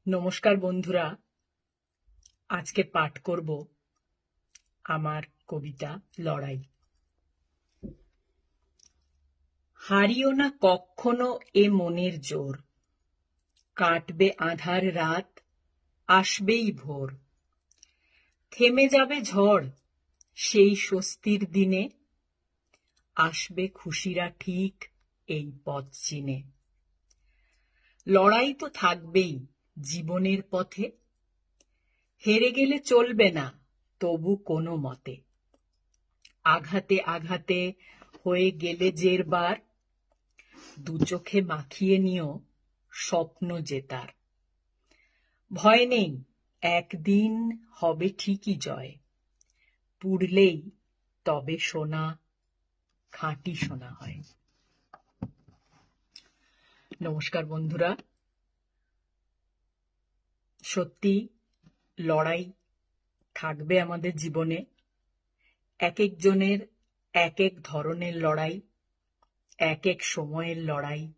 নমস্কার বন্ধুরা, আজকে পাঠ করব আমার কবিতা লড়াই। হারিও না কখনো এ মনের জোর, কাটবে আঁধার রাত, আসবেই ভোর। থেমে যাবে ঝড় সেই স্বস্তির দিনে, আসবে খুশিরা ঠিক এই পথ চিনে। লড়াই তো থাকবেই জীবনের পথে, হেরে গেলে চলবে না তবু কোনো মতে। আঘাতে আঘাতে হয়ে গেলে জেরবার, দু চোখে মাখিয়ে নিও স্বপ্ন জেতার। ভয় নেই, একদিন হবে ঠিকই জয়, পুড়লেই তবে সোনা খাঁটি সোনা হয়। নমস্কার বন্ধুরা, সত্যি লড়াই থাকবে আমাদের জীবনে। এক একজনের এক এক ধরনের লড়াই, এক এক সময়ের লড়াই,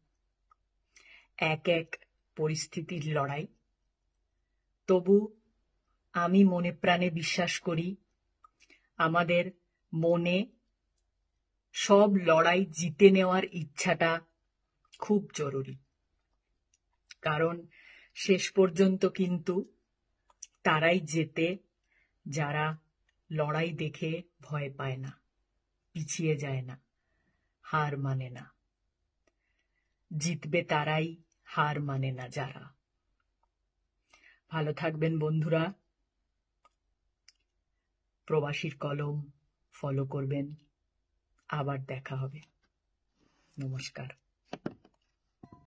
এক এক পরিস্থিতির লড়াই। তবু আমি মনে প্রাণে বিশ্বাস করি, আমাদের মনে সব লড়াই জিতে নেওয়ার ইচ্ছাটা খুব জরুরি। কারণ শেষ পর্যন্ত কিন্তু তারাই জেতে যারা লড়াই দেখে ভয় পায় না, পিছিয়ে যায় না, হার মানে না। জিতবে তারাই, হার মানে না যারা। ভালো থাকবেন বন্ধুরা, প্রবাসীর কলম ফলো করবেন। আবার দেখা হবে। নমস্কার।